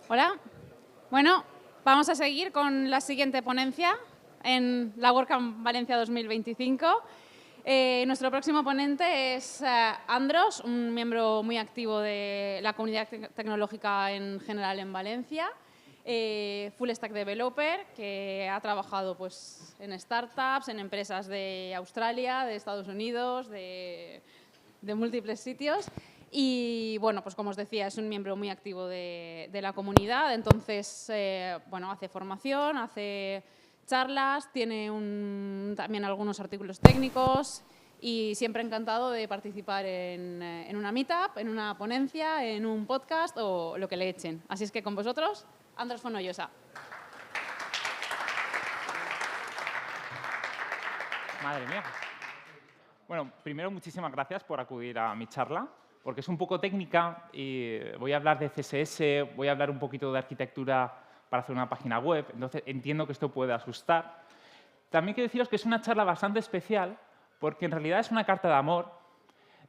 Hola. Bueno, vamos a seguir con la siguiente ponencia en la WordCamp Valencia 2025. Nuestro próximo ponente es Andros, un miembro muy activo de la comunidad tecnológica en general en Valencia, full stack developer, que ha trabajado pues, en startups, en empresas de Australia, de Estados Unidos, de múltiples sitios. Y, bueno, pues como os decía, es un miembro muy activo de la comunidad. Entonces, bueno, hace formación, hace charlas, tiene también algunos artículos técnicos y siempre encantado de participar en una meetup, en una ponencia, en un podcast o lo que le echen. Así es que con vosotros, Andros Fonollosa. Madre mía. Bueno, primero, muchísimas gracias por acudir a mi charla, porque es un poco técnica y voy a hablar de CSS, voy a hablar un poquito de arquitectura para hacer una página web, entonces entiendo que esto puede asustar. También quiero deciros que es una charla bastante especial, porque en realidad es una carta de amor.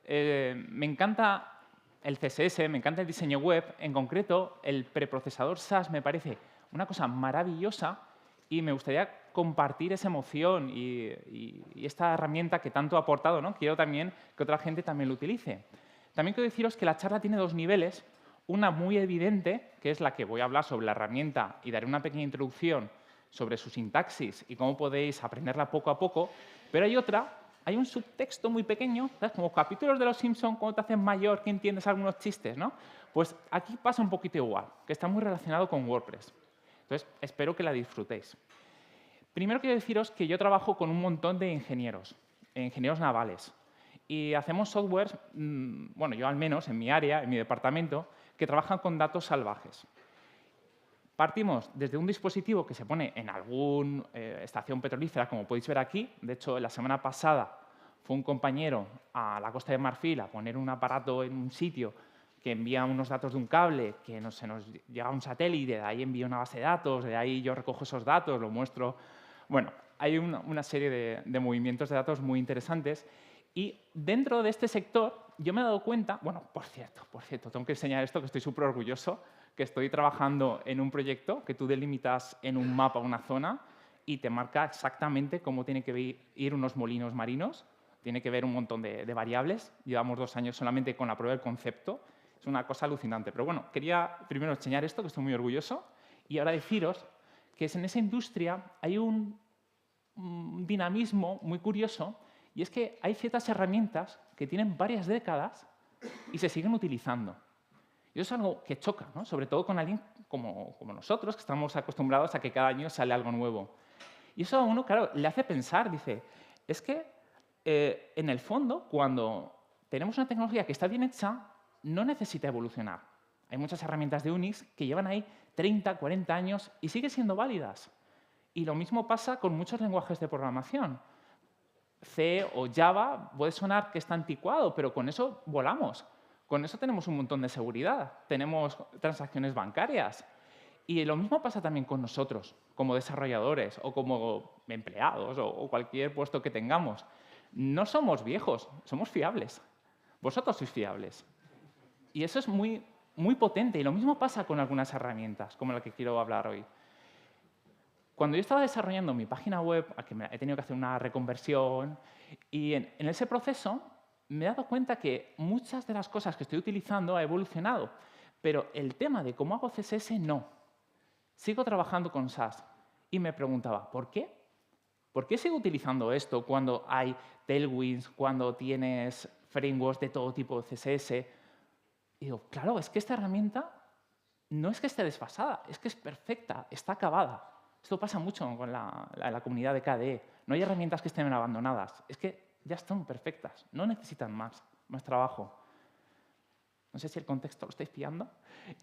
Me encanta el CSS, me encanta el diseño web, en concreto el preprocesador SAS me parece una cosa maravillosa y me gustaría compartir esa emoción y esta herramienta que tanto ha aportado, ¿no? Quiero también que otra gente también lo utilice. También quiero deciros que la charla tiene dos niveles. Una muy evidente, que es la que voy a hablar sobre la herramienta y daré una pequeña introducción sobre su sintaxis y cómo podéis aprenderla poco a poco. Pero hay otra, hay un subtexto muy pequeño, ¿sabes? Como capítulos de Los Simpson, cuando te haces mayor, que entiendes algunos chistes, ¿no? Pues aquí pasa un poquito igual, que está muy relacionado con WordPress. Entonces, espero que la disfrutéis. Primero quiero deciros que yo trabajo con un montón de ingenieros navales. Y hacemos softwares, bueno, yo al menos en mi área, en mi departamento, que trabajan con datos salvajes. Partimos desde un dispositivo que se pone en alguna estación petrolífera, como podéis ver aquí. De hecho, la semana pasada fue un compañero a la Costa de Marfil a poner un aparato en un sitio que envía unos datos de un cable, que se nos llega a un satélite, de ahí envía una base de datos, de ahí yo recojo esos datos, lo muestro. Bueno, hay una serie de movimientos de datos muy interesantes. Y dentro de este sector, yo me he dado cuenta, bueno, por cierto, tengo que enseñar esto, que estoy súper orgulloso, que estoy trabajando en un proyecto que tú delimitas en un mapa una zona y te marca exactamente cómo tienen que ir unos molinos marinos. Tiene que ver un montón de variables. Llevamos 2 años solamente con la prueba del concepto. Es una cosa alucinante. Pero bueno, quería primero enseñar esto, que estoy muy orgulloso, y ahora deciros que en esa industria hay un dinamismo muy curioso, y es que hay ciertas herramientas que tienen varias décadas y se siguen utilizando. Y eso es algo que choca, ¿no? Sobre todo con alguien como nosotros, que estamos acostumbrados a que cada año sale algo nuevo. Y eso a uno, claro, le hace pensar, dice, es que en el fondo, cuando tenemos una tecnología que está bien hecha, no necesita evolucionar. Hay muchas herramientas de Unix que llevan ahí 30, 40 años y siguen siendo válidas. Y lo mismo pasa con muchos lenguajes de programación. C o Java puede sonar que está anticuado, pero con eso volamos. Con eso tenemos un montón de seguridad. Tenemos transacciones bancarias. Y lo mismo pasa también con nosotros, como desarrolladores o como empleados o cualquier puesto que tengamos. No somos viejos, somos fiables. Vosotros sois fiables. Y eso es muy, muy potente. Y lo mismo pasa con algunas herramientas, como la que quiero hablar hoy. Cuando yo estaba desarrollando mi página web, a que he tenido que hacer una reconversión, y en ese proceso me he dado cuenta que muchas de las cosas que estoy utilizando ha evolucionado, pero el tema de cómo hago CSS no. Sigo trabajando con SAS y me preguntaba, ¿por qué? ¿Por qué sigo utilizando esto cuando hay Tailwinds, cuando tienes frameworks de todo tipo de CSS? Y digo, claro, es que esta herramienta no es que esté desfasada, es que es perfecta, está acabada. Esto pasa mucho con la comunidad de KDE. No hay herramientas que estén abandonadas, es que ya están perfectas, no necesitan más trabajo. No sé si el contexto lo estáis pillando.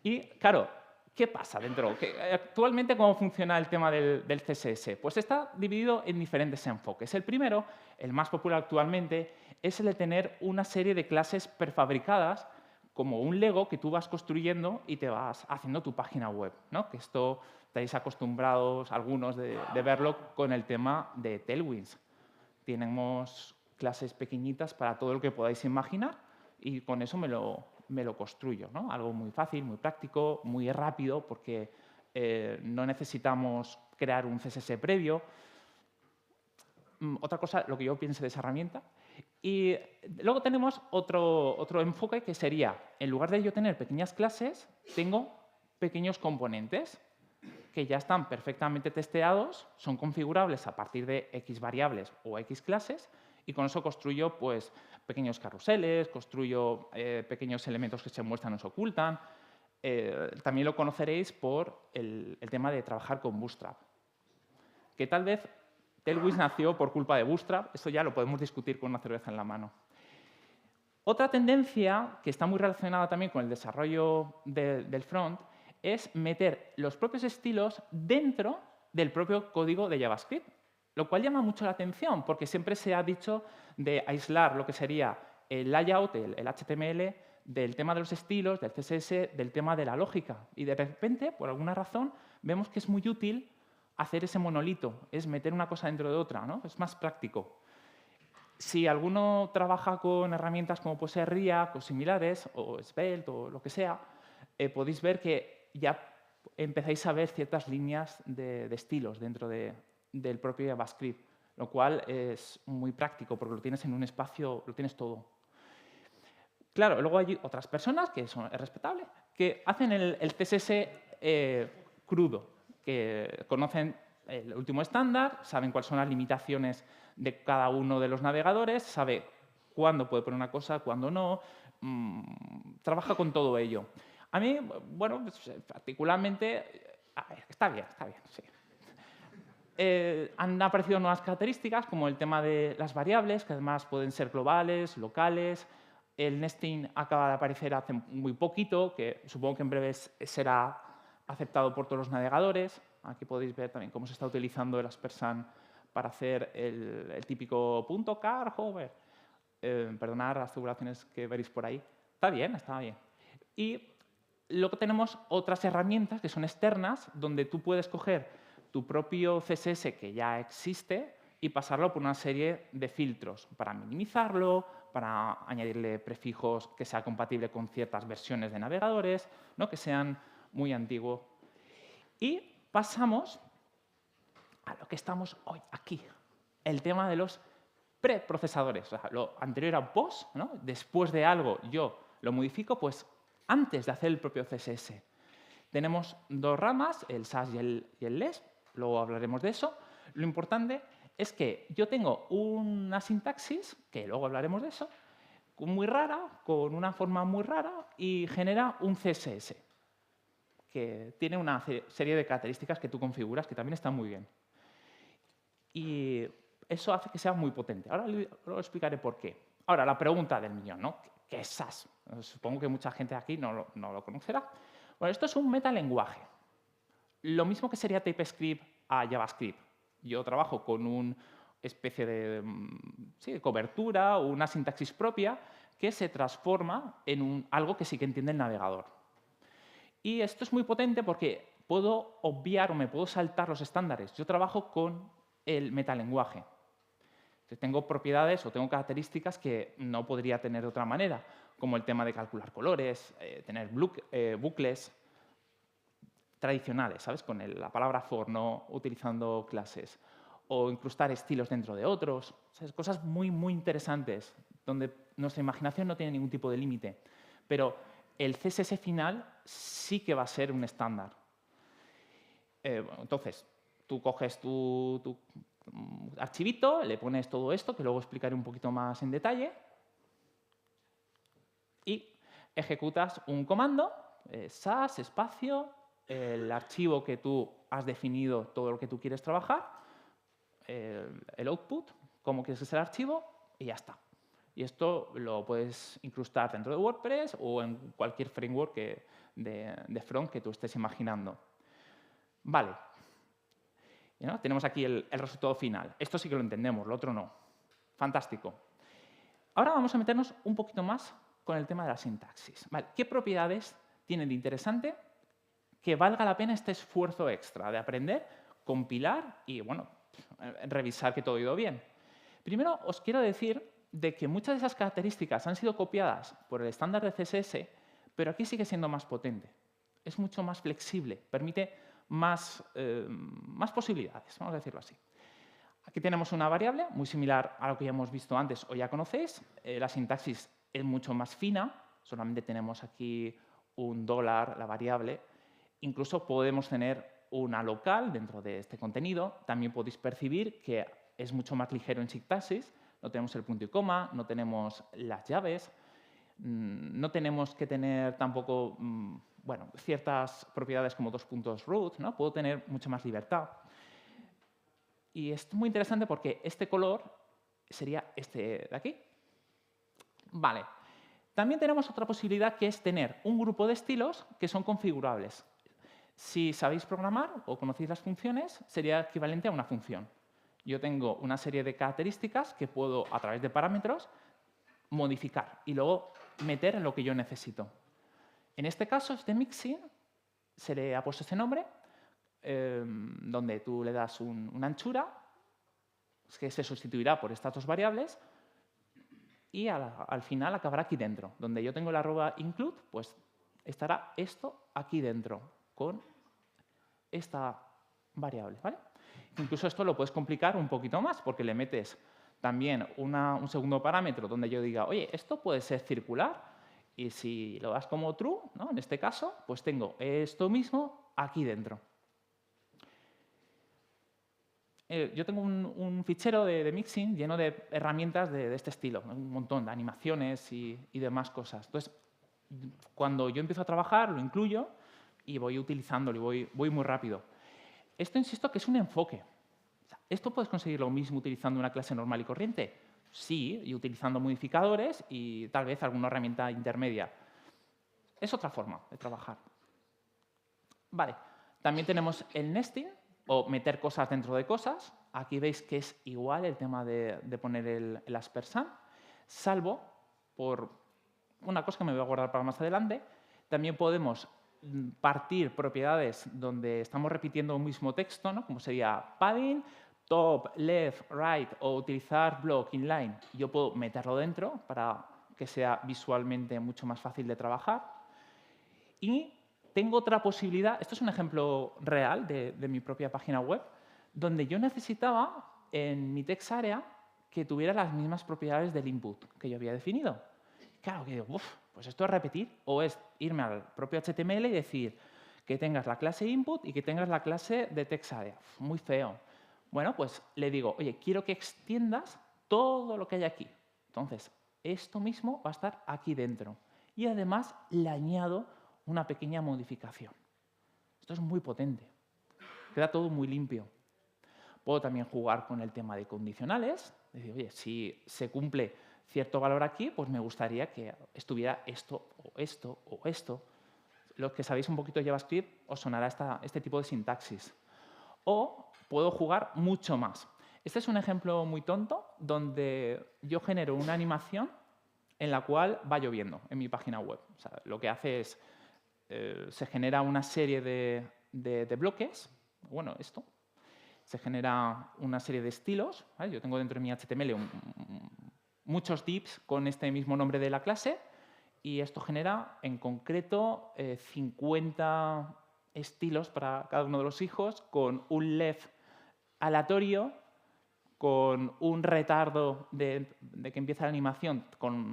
Y, claro, ¿qué pasa dentro? Actualmente, ¿cómo funciona el tema del CSS? Pues está dividido en diferentes enfoques. El primero, el más popular actualmente, es el de tener una serie de clases prefabricadas como un Lego que tú vas construyendo y te vas haciendo tu página web, ¿no? Que esto estáis acostumbrados algunos de verlo con el tema de Tailwinds. Tenemos clases pequeñitas para todo lo que podáis imaginar y con eso me lo me lo construyo, ¿no? Algo muy fácil, muy práctico, muy rápido, porque no necesitamos crear un CSS previo. Otra cosa, lo que yo pienso de esa herramienta. Y luego tenemos otro enfoque que sería, en lugar de yo tener pequeñas clases, tengo pequeños componentes que ya están perfectamente testeados, son configurables a partir de X variables o X clases, y con eso construyo pues, pequeños carruseles, construyo pequeños elementos que se muestran o se ocultan. También lo conoceréis por el tema de trabajar con Bootstrap, que tal vez Tailwind nació por culpa de Bootstrap, eso ya lo podemos discutir con una cerveza en la mano. Otra tendencia que está muy relacionada también con el desarrollo del front es meter los propios estilos dentro del propio código de JavaScript, lo cual llama mucho la atención porque siempre se ha dicho de aislar lo que sería el layout, el HTML, del tema de los estilos, del CSS, del tema de la lógica. Y de repente, por alguna razón, vemos que es muy útil hacer ese monolito, es meter una cosa dentro de otra, ¿no? Es más práctico. Si alguno trabaja con herramientas como puede ser React o similares, o Svelte o lo que sea, podéis ver que ya empezáis a ver ciertas líneas de estilos dentro del propio JavaScript, lo cual es muy práctico porque lo tienes en un espacio, lo tienes todo. Claro, luego hay otras personas, que es respetable, que hacen el CSS crudo, que conocen el último estándar, saben cuáles son las limitaciones de cada uno de los navegadores, sabe cuándo puede poner una cosa, cuándo no, trabaja con todo ello. A mí, bueno, pues, particularmente, está bien, sí. Han aparecido nuevas características, como el tema de las variables, que además pueden ser globales, locales. El nesting acaba de aparecer hace muy poquito, que supongo que en breve será aceptado por todos los navegadores. Aquí podéis ver también cómo se está utilizando el Aspersan para hacer el típico punto car hover. Perdonad las figuraciones que veréis por ahí. Está bien, está bien. Y luego tenemos otras herramientas que son externas, donde tú puedes coger tu propio CSS que ya existe y pasarlo por una serie de filtros para minimizarlo, para añadirle prefijos que sea compatible con ciertas versiones de navegadores, ¿no? Que sean muy antiguos. Y pasamos a lo que estamos hoy aquí, el tema de los preprocesadores. O sea, lo anterior era post, ¿no? Después de algo yo lo modifico, pues antes de hacer el propio CSS. Tenemos dos ramas, el Sass y el Less, luego hablaremos de eso. Lo importante es que yo tengo una sintaxis, que luego hablaremos de eso, muy rara, con una forma muy rara, y genera un CSS, que tiene una serie de características que tú configuras, que también están muy bien. Y eso hace que sea muy potente. Ahora lo explicaré por qué. Ahora, la pregunta del millón, ¿no? ¿Qué es Sass? Supongo que mucha gente aquí no lo conocerá. Bueno, esto es un metalenguaje. Lo mismo que sería TypeScript a JavaScript. Yo trabajo con una especie de cobertura o una sintaxis propia que se transforma en algo que sí que entiende el navegador. Y esto es muy potente porque puedo obviar o me puedo saltar los estándares. Yo trabajo con el metalenguaje. Tengo propiedades o tengo características que no podría tener de otra manera, como el tema de calcular colores, tener bucles tradicionales, ¿sabes? Con la palabra for, no utilizando clases, o incrustar estilos dentro de otros. ¿Sabes? Cosas muy, muy interesantes, donde nuestra imaginación no tiene ningún tipo de límite. Pero el CSS final sí que va a ser un estándar. Entonces, tú coges tu archivito, le pones todo esto, que luego explicaré un poquito más en detalle, y ejecutas un comando, sass, espacio, el archivo que tú has definido, todo lo que tú quieres trabajar, el output, cómo quieres que sea el archivo, y ya está. Y esto lo puedes incrustar dentro de WordPress o en cualquier framework de front que tú estés imaginando. Vale. ¿No? Tenemos aquí el resultado final. Esto sí que lo entendemos, lo otro no. Fantástico. Ahora vamos a meternos un poquito más con el tema de la sintaxis. Vale, ¿qué propiedades tienen de interesante que valga la pena este esfuerzo extra de aprender, compilar y, bueno, revisar que todo ha ido bien? Primero, os quiero decir de que muchas de esas características han sido copiadas por el estándar de CSS, Pero aquí sigue siendo más potente. Es mucho más flexible, permite más posibilidades, vamos a decirlo así. Aquí tenemos una variable muy similar a lo que ya hemos visto antes o ya conocéis. La sintaxis es mucho más fina, solamente tenemos aquí un $, la variable. Incluso podemos tener una local dentro de este contenido. También podéis percibir que es mucho más ligero en sintaxis. No tenemos el punto y coma, no tenemos las llaves, no tenemos que tener tampoco bueno, ciertas propiedades como 2 puntos root, ¿no? Puedo tener mucha más libertad. Y es muy interesante porque este color sería este de aquí. Vale. También tenemos otra posibilidad que es tener un grupo de estilos que son configurables. Si sabéis programar o conocéis las funciones, sería equivalente a una función. Yo tengo una serie de características que puedo, a través de parámetros, modificar y luego meter en lo que yo necesito. En este caso, este mixin, se le ha puesto ese nombre, donde tú le das una anchura, que se sustituirá por estas dos variables, y al final acabará aquí dentro. Donde yo tengo la arroba include, pues estará esto aquí dentro, con esta variable, ¿vale? Incluso esto lo puedes complicar un poquito más, porque le metes también un segundo parámetro donde yo diga, oye, esto puede ser circular, y si lo das como true, ¿no? En este caso, pues tengo esto mismo aquí dentro. Yo tengo un fichero de mixing lleno de herramientas de este estilo, un montón de animaciones y demás cosas. Entonces, cuando yo empiezo a trabajar, lo incluyo y voy utilizándolo y voy muy rápido. Esto, insisto, que es un enfoque. ¿Esto puedes conseguir lo mismo utilizando una clase normal y corriente? Sí, y utilizando modificadores y tal vez alguna herramienta intermedia. Es otra forma de trabajar. Vale, también tenemos el nesting, o meter cosas dentro de cosas. Aquí veis que es igual el tema de poner el aspersant, salvo por una cosa que me voy a guardar para más adelante. También podemos partir propiedades donde estamos repitiendo un mismo texto, ¿no? Como sería padding, top, left, right, o utilizar block, inline. Yo puedo meterlo dentro para que sea visualmente mucho más fácil de trabajar. Y tengo otra posibilidad, esto es un ejemplo real de mi propia página web, donde yo necesitaba en mi text area que tuviera las mismas propiedades del input que yo había definido. Claro, que digo, pues esto es repetir, o es irme al propio HTML y decir que tengas la clase input y que tengas la clase de text area. Muy feo. Bueno, pues le digo, oye, quiero que extiendas todo lo que hay aquí. Entonces, esto mismo va a estar aquí dentro. Y además le añado una pequeña modificación. Esto es muy potente. Queda todo muy limpio. Puedo también jugar con el tema de condicionales. Decir, oye, si se cumple cierto valor aquí, pues me gustaría que estuviera esto o esto o esto. Los que sabéis un poquito de JavaScript os sonará este tipo de sintaxis. O puedo jugar mucho más. Este es un ejemplo muy tonto donde yo genero una animación en la cual va lloviendo en mi página web. O sea, lo que hace es se genera una serie de bloques, bueno, esto, se genera una serie de estilos, ¿vale? Yo tengo dentro de mi HTML muchos divs con este mismo nombre de la clase y esto genera, en concreto, 50 estilos para cada uno de los hijos con un left aleatorio, con un retardo de que empieza la animación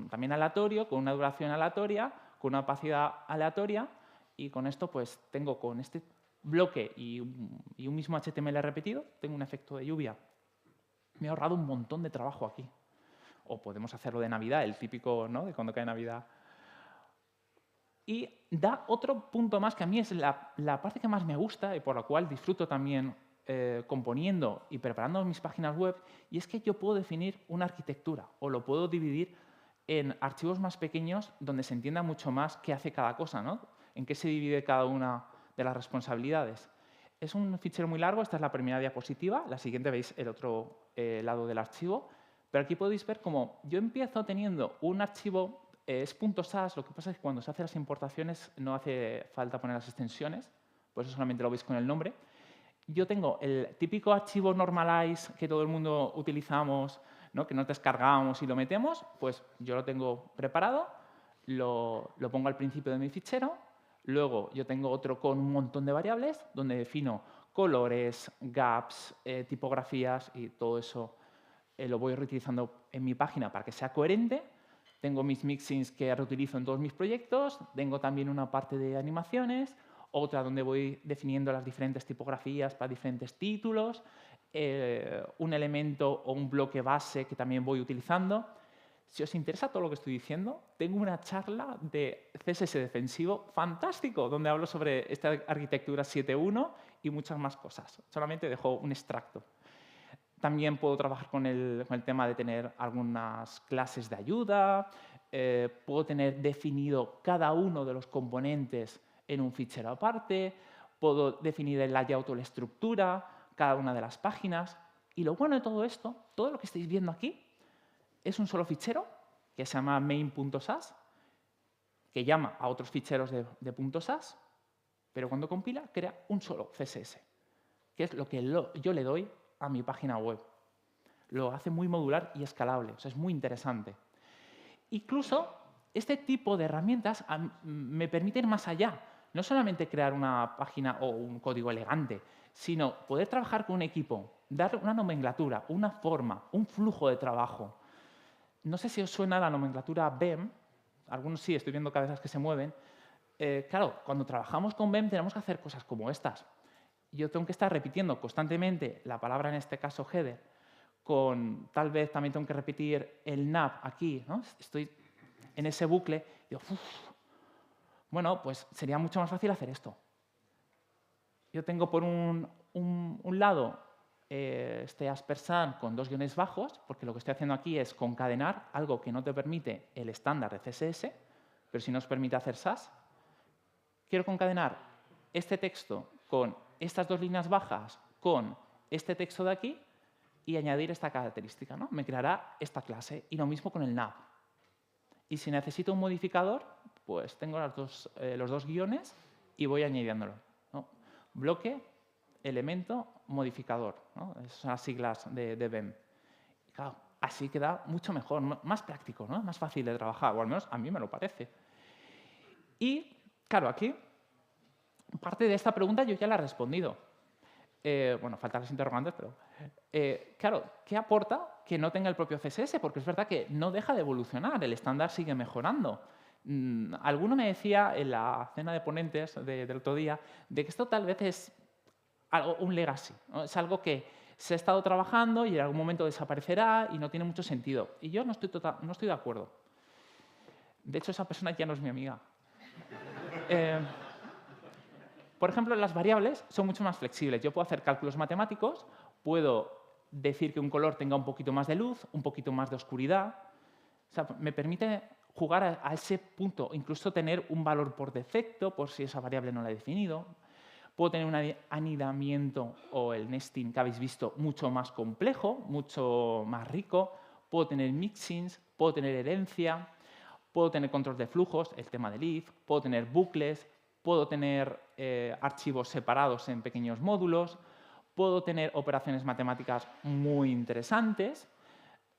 también aleatorio, con una duración aleatoria, con una opacidad aleatoria. Y con esto, pues, tengo con este bloque y un mismo HTML repetido, tengo un efecto de lluvia. Me he ahorrado un montón de trabajo aquí. O podemos hacerlo de Navidad, el típico, ¿no?, de cuando cae Navidad. Y da otro punto más que a mí es la parte que más me gusta y por la cual disfruto también componiendo y preparando mis páginas web, y es que yo puedo definir una arquitectura o lo puedo dividir en archivos más pequeños donde se entienda mucho más qué hace cada cosa, ¿no? En qué se divide cada una de las responsabilidades. Es un fichero muy largo, esta es la primera diapositiva, la siguiente veis el otro lado del archivo, pero aquí podéis ver cómo yo empiezo teniendo un archivo, es .sas, lo que pasa es que cuando se hacen las importaciones no hace falta poner las extensiones, por eso solamente lo veis con el nombre. Yo tengo el típico archivo normalize que todo el mundo utilizamos, ¿no?, que nos descargamos y lo metemos, pues yo lo tengo preparado, lo pongo al principio de mi fichero. Luego yo tengo otro con un montón de variables donde defino colores, gaps, tipografías y todo eso lo voy reutilizando en mi página para que sea coherente. Tengo mis mixins que reutilizo en todos mis proyectos. Tengo también una parte de animaciones, otra donde voy definiendo las diferentes tipografías para diferentes títulos, un elemento o un bloque base que también voy utilizando. Si os interesa todo lo que estoy diciendo, tengo una charla de CSS defensivo fantástico, donde hablo sobre esta arquitectura 7.1 y muchas más cosas. Solamente dejo un extracto. También puedo trabajar con el tema de tener algunas clases de ayuda, puedo tener definido cada uno de los componentes en un fichero aparte, puedo definir el layout o la estructura, cada una de las páginas. Y lo bueno de todo esto, todo lo que estáis viendo aquí, es un solo fichero que se llama main.sas, que llama a otros ficheros de .sas, pero cuando compila crea un solo CSS, que es lo que yo le doy a mi página web. Lo hace muy modular y escalable, o sea, es muy interesante. Incluso este tipo de herramientas me permiten ir más allá. No solamente crear una página o un código elegante, sino poder trabajar con un equipo, dar una nomenclatura, una forma, un flujo de trabajo. No sé si os suena la nomenclatura BEM, algunos sí, estoy viendo cabezas que se mueven. Claro, cuando trabajamos con BEM tenemos que hacer cosas como estas. Yo tengo que estar repitiendo constantemente la palabra, en este caso header, tal vez también tengo que repetir el nav aquí, ¿no? Estoy en ese bucle y digo, bueno, pues sería mucho más fácil hacer esto. Yo tengo por un lado este aspersan con 2 guiones bajos, porque lo que estoy haciendo aquí es concadenar algo que no te permite el estándar de CSS, pero sí nos permite hacer SAS. Quiero concadenar este texto con estas 2 líneas bajas con este texto de aquí y añadir esta característica, ¿no? Me creará esta clase. Y lo mismo con el nav. Y si necesito un modificador, pues tengo los 2 guiones y voy añadiéndolo, ¿no? Bloque, elemento, modificador, ¿no? Esas son las siglas de BEM. Y claro, así queda mucho mejor, más práctico, ¿no? Más fácil de trabajar, o al menos a mí me lo parece. Y, claro, aquí, parte de esta pregunta yo ya la he respondido. Bueno, faltan las interrogantes, pero... claro, ¿qué aporta que no tenga el propio CSS? Porque es verdad que no deja de evolucionar, el estándar sigue mejorando. Alguno me decía en la cena de ponentes del otro día de que esto tal vez es un legacy, ¿no? Es algo que se ha estado trabajando y en algún momento desaparecerá y no tiene mucho sentido. Y yo no estoy de acuerdo. De hecho, esa persona ya no es mi amiga. Por ejemplo, las variables son mucho más flexibles. Yo puedo hacer cálculos matemáticos, puedo decir que un color tenga un poquito más de luz, un poquito más de oscuridad. O sea, me permite jugar a ese punto, incluso tener un valor por defecto, por si esa variable no la he definido. Puedo tener un anidamiento o el nesting que habéis visto mucho más complejo, mucho más rico. Puedo tener mixins, puedo tener herencia, puedo tener control de flujos, el tema del if, puedo tener bucles, puedo tener archivos separados en pequeños módulos, puedo tener operaciones matemáticas muy interesantes,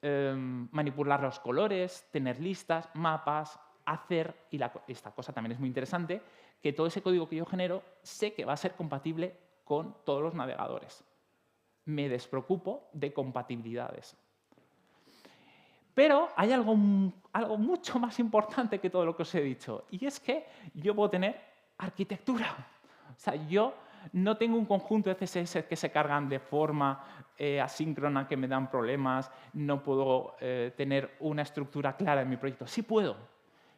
manipular los colores, tener listas, mapas, hacer, y esta cosa también es muy interesante, que todo ese código que yo genero sé que va a ser compatible con todos los navegadores. Me despreocupo de compatibilidades. Pero hay algo mucho más importante que todo lo que os he dicho, y es que yo puedo tener arquitectura. O sea, yo no tengo un conjunto de CSS que se cargan de forma asíncrona que me dan problemas, no puedo tener una estructura clara en mi proyecto. Sí puedo.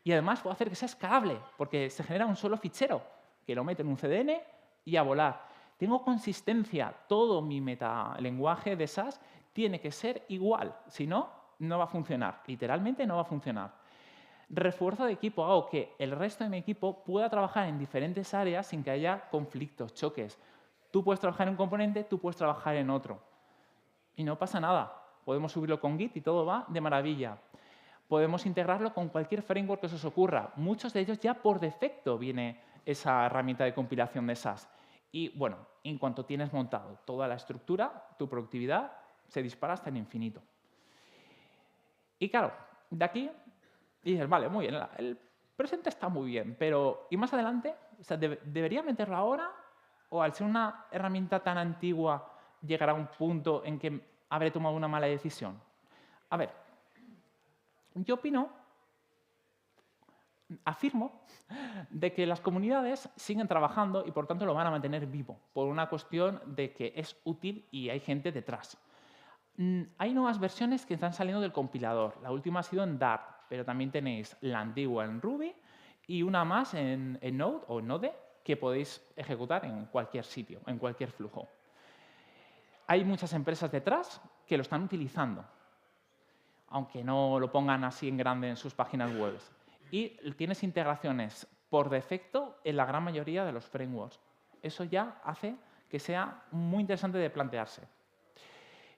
Y además puedo hacer que sea escalable, porque se genera un solo fichero, que lo meto en un CDN y a volar. Tengo consistencia, todo mi metalenguaje de SAS tiene que ser igual, si no, no va a funcionar. Literalmente no va a funcionar. Refuerzo de equipo, hago que el resto de mi equipo pueda trabajar en diferentes áreas sin que haya conflictos, choques. Tú puedes trabajar en un componente, tú puedes trabajar en otro. Y no pasa nada. Podemos subirlo con Git y todo va de maravilla. Podemos integrarlo con cualquier framework que se os ocurra. Muchos de ellos ya por defecto viene esa herramienta de compilación de SAS. Y bueno, en cuanto tienes montado toda la estructura, tu productividad se dispara hasta el infinito. Y claro, de aquí dices, vale, muy bien, presente está muy bien, pero ¿y más adelante? O sea, ¿debería meterlo ahora? ¿O al ser una herramienta tan antigua llegará a un punto en que habré tomado una mala decisión? A ver, yo afirmo de que las comunidades siguen trabajando y por tanto lo van a mantener vivo, por una cuestión de que es útil y hay gente detrás. Hay nuevas versiones que están saliendo del compilador. La última ha sido en Dart, pero también tenéis la antigua en Ruby y una más en Node o Node que podéis ejecutar en cualquier sitio, en cualquier flujo. Hay muchas empresas detrás que lo están utilizando, aunque no lo pongan así en grande en sus páginas web. Y tienes integraciones por defecto en la gran mayoría de los frameworks. Eso ya hace que sea muy interesante de plantearse.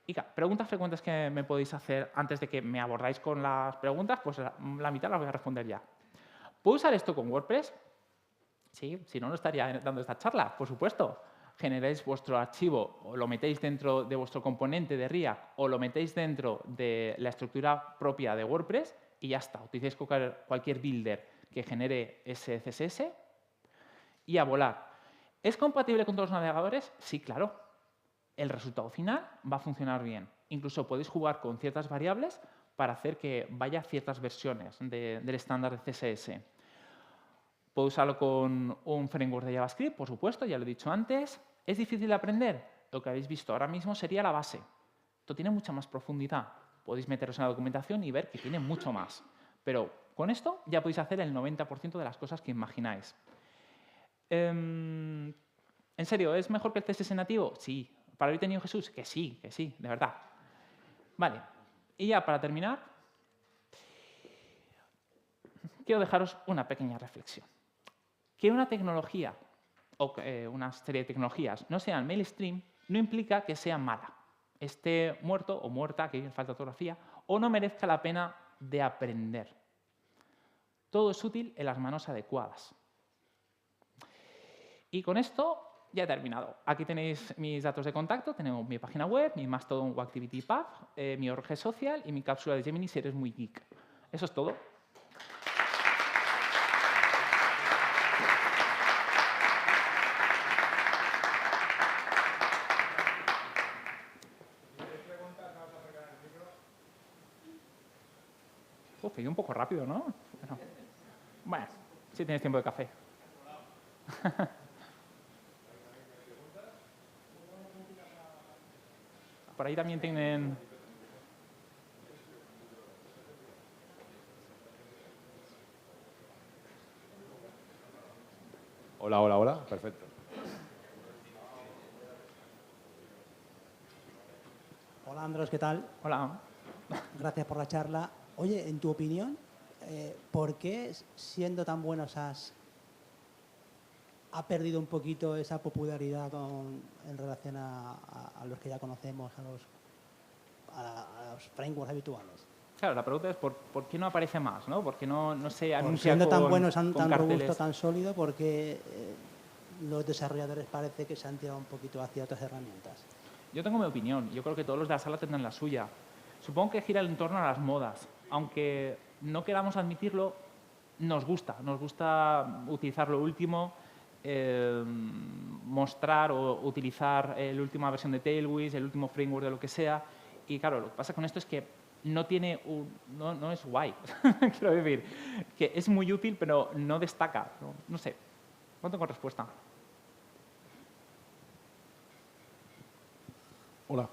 Y preguntas frecuentes que me podéis hacer antes de que me abordáis con las preguntas, pues la mitad las voy a responder ya. ¿Puedo usar esto con WordPress? Sí, si no, no estaría dando esta charla, por supuesto. Generáis vuestro archivo o lo metéis dentro de vuestro componente de React o lo metéis dentro de la estructura propia de WordPress y ya está. Utilicéis cualquier builder que genere ese CSS y a volar. ¿Es compatible con todos los navegadores? Sí, claro. El resultado final va a funcionar bien. Incluso podéis jugar con ciertas variables para hacer que vaya a ciertas versiones del estándar de CSS. Puedo usarlo con un framework de JavaScript, por supuesto, ya lo he dicho antes. ¿Es difícil de aprender? Lo que habéis visto ahora mismo sería la base. Esto tiene mucha más profundidad. Podéis meteros en la documentación y ver que tiene mucho más. Pero con esto ya podéis hacer el 90% de las cosas que imagináis. ¿En serio, es mejor que el CSS nativo? Sí. ¿Para hoy tenido Jesús? Que sí, de verdad. Vale. Y ya para terminar, quiero dejaros una pequeña reflexión. Que una tecnología o una serie de tecnologías no sean mainstream no implica que sea mala, esté muerto o muerta, que falta ortografía, o no merezca la pena de aprender. Todo es útil en las manos adecuadas. Y con esto ya he terminado. Aquí tenéis mis datos de contacto, tenemos mi página web, mi Mastodon o ActivityPub, mi org social y mi cápsula de Gemini si eres muy geek. Eso es todo. He ido un poco rápido, ¿no? Bueno, si tienes tiempo de café. Por ahí también tienen... Hola, hola, hola. Perfecto. Hola, Andros, ¿qué tal? Hola. Gracias por la charla. Oye, en tu opinión, ¿por qué siendo tan bueno SAS ha perdido un poquito esa popularidad en relación a los que ya conocemos, a los frameworks habituales? Claro, la pregunta es ¿por qué no aparece más? ¿No? ¿Por qué no se anuncia Siendo tan con, bueno, con tan carteles? robusto, tan sólido, ¿por qué los desarrolladores parece que se han tirado un poquito hacia otras herramientas? Yo tengo mi opinión. Yo creo que todos los de la sala tendrán la suya. Supongo que gira en torno a las modas. Aunque no queramos admitirlo, nos gusta utilizar lo último, mostrar o utilizar la última versión de Tailwind, el último framework de lo que sea. Y claro, lo que pasa con esto es que no es guay. Quiero decir, que es muy útil, pero no destaca. No sé. No tengo respuesta. Hola,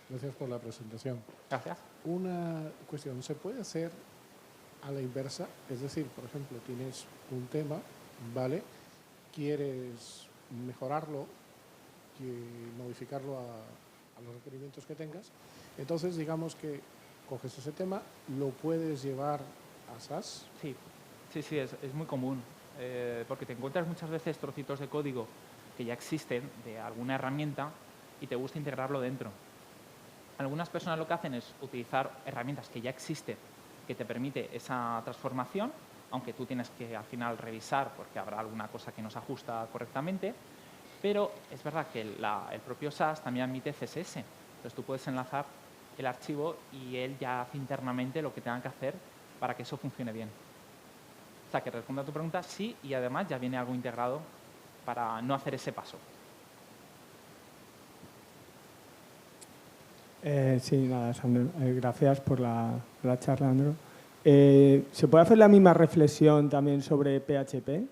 gracias por la presentación. Gracias. Una cuestión, ¿se puede hacer a la inversa? Es decir, por ejemplo, tienes un tema, ¿vale? Quieres mejorarlo, modificarlo a los requerimientos que tengas. Entonces, digamos que coges ese tema, lo puedes llevar a SAS. Sí, es muy común. Porque te encuentras muchas veces trocitos de código que ya existen de alguna herramienta y te gusta integrarlo dentro. Algunas personas lo que hacen es utilizar herramientas que ya existen, que te permite esa transformación, aunque tú tienes que al final revisar porque habrá alguna cosa que no se ajusta correctamente, pero es verdad que el propio SAS también admite CSS. Entonces tú puedes enlazar el archivo y él ya hace internamente lo que tenga que hacer para que eso funcione bien. O sea, que responda a tu pregunta, sí, y además ya viene algo integrado para no hacer ese paso. Sí, nada, Sandro, gracias por la charla, Andro. ¿Se puede hacer la misma reflexión también sobre PHP?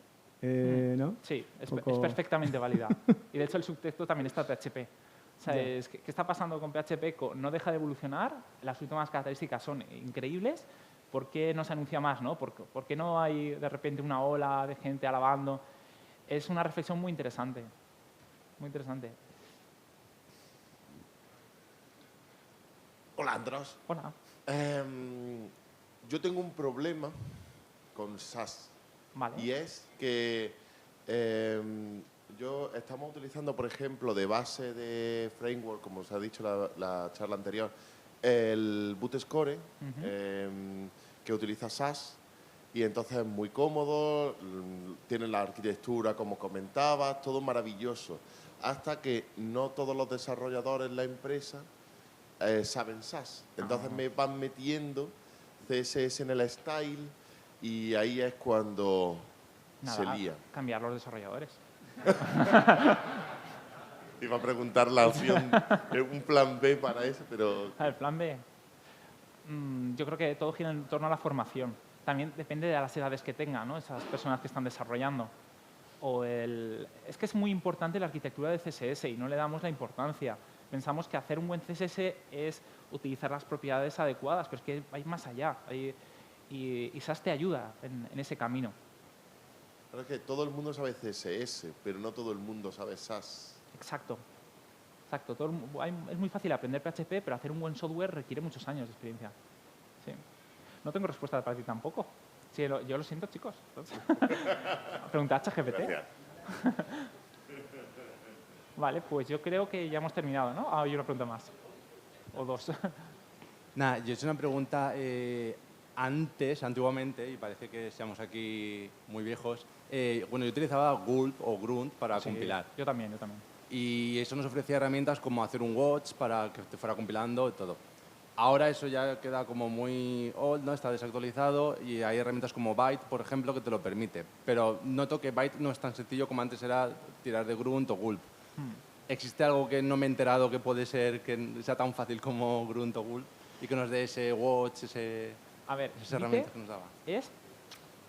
¿No? Sí, es Poco- perfectamente válida. Y de hecho el subtexto también está PHP. O sea, Ya. ¿qué está pasando con PHP? No deja de evolucionar, las últimas características son increíbles. ¿Por qué no se anuncia más? ¿No? ¿Por qué no hay de repente una ola de gente alabando? Es una reflexión muy interesante. Muy interesante. Hola, Andros. Hola. Yo tengo un problema con SAS. Vale. Y es que estamos utilizando, por ejemplo, de base de framework, como os ha dicho la charla anterior, el Bootstrap, que utiliza SAS, y entonces es muy cómodo, tiene la arquitectura como comentabas, todo maravilloso, hasta que no todos los desarrolladores en la empresa saben SAS. Entonces me van metiendo CSS en el style y ahí es cuando se Nada, lía. cambiar los desarrolladores. Iba a preguntar la opción, un plan B para eso, pero... El plan B. Yo creo que todo gira en torno a la formación. También depende de las edades que tengan, ¿no? Esas personas que están desarrollando. Es que es muy importante la arquitectura de CSS y no le damos la importancia. Pensamos que hacer un buen CSS es utilizar las propiedades adecuadas, pero es que hay más allá. Y SAS te ayuda en ese camino. Pero es que todo el mundo sabe CSS, pero no todo el mundo sabe SAS. Exacto. Exacto. Es muy fácil aprender PHP, pero hacer un buen software requiere muchos años de experiencia. Sí. No tengo respuesta para ti tampoco. Sí, yo lo siento, chicos. Pregunta a ChatGPT. Gracias. Vale, pues yo creo que ya hemos terminado, ¿no? Ah, hay una pregunta más. O dos. Nada, yo he hecho una pregunta antiguamente, y parece que seamos aquí muy viejos. Bueno, yo utilizaba Gulp o Grunt para Sí, compilar. Yo también, yo también. Y eso nos ofrecía herramientas como hacer un watch para que te fuera compilando y todo. Ahora eso ya queda como muy old, ¿no? Está desactualizado y hay herramientas como Byte, por ejemplo, que te lo permite. Pero noto que Byte no es tan sencillo como antes era tirar de Grunt o Gulp. ¿Existe algo que no me he enterado que puede ser que sea tan fácil como Grunt o Gulp y que nos dé ese watch, A ver, esas herramientas que nos daba? es,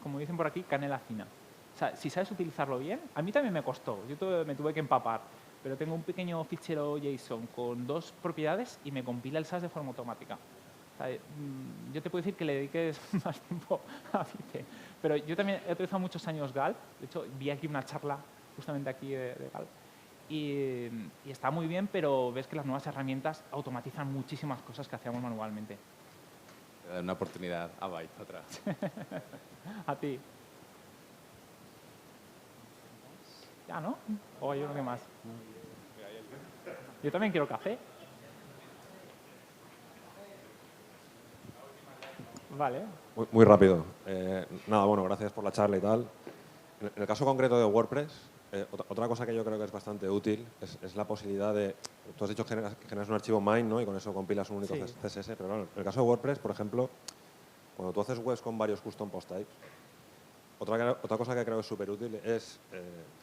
como dicen por aquí, canela fina. O sea, si sabes utilizarlo bien, a mí también me costó. Me tuve que empapar. Pero tengo un pequeño fichero JSON con 2 propiedades y me compila el SAS de forma automática. O sea, yo te puedo decir que le dediques más tiempo a Vite. Pero yo también he utilizado muchos años Galp. De hecho, vi aquí una charla justamente aquí de Galp. Y está muy bien, pero ves que las nuevas herramientas automatizan muchísimas cosas que hacíamos manualmente. Una oportunidad a Byte otra. A ti. ¿Ya, no? ¿O hay uno que más? Yo también quiero café. Vale. Muy rápido. Nada, bueno, gracias por la charla y tal. En el caso concreto de WordPress, otra cosa que yo creo que es bastante útil es la posibilidad de... Tú has dicho que generas un archivo MINE, ¿no? Y con eso compilas un único Sí. CSS. Pero claro, en el caso de WordPress, por ejemplo, cuando tú haces webs con varios custom post types, otra cosa que creo que es súper útil es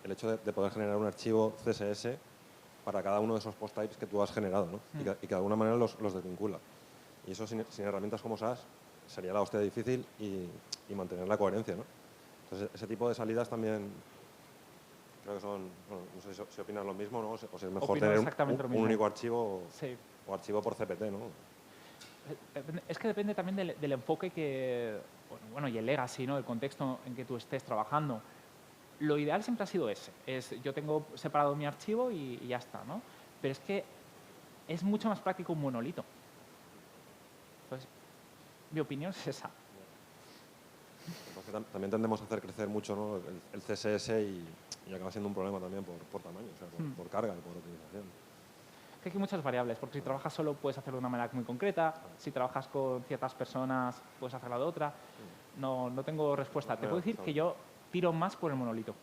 el hecho de poder generar un archivo CSS para cada uno de esos post types que tú has generado, ¿no? Y que de alguna manera los desvincula. Y eso sin herramientas como SAS sería la hostia difícil y mantener la coherencia, ¿no? Entonces, ese tipo de salidas también creo que son... Bueno, no sé si opinas lo mismo, ¿no? O si es mejor Opino tener exactamente lo un mismo. único archivo Sí. o archivo por CPT, ¿no? Es que depende también del enfoque bueno, y el legacy, ¿no? El contexto en que tú estés trabajando. Lo ideal siempre ha sido ese. Yo tengo separado mi archivo y ya está, ¿no? Pero es que es mucho más práctico un monolito. Entonces, mi opinión es esa. Entonces, también tendemos a hacer crecer mucho, ¿no? el CSS y acaba siendo un problema también por tamaño, o sea, por carga y por optimización. Que hay muchas variables, porque si trabajas solo puedes hacerlo de una manera muy concreta, si trabajas con ciertas personas puedes hacerlo de otra. No tengo respuesta. Te puedo decir que yo tiro más por el monolito.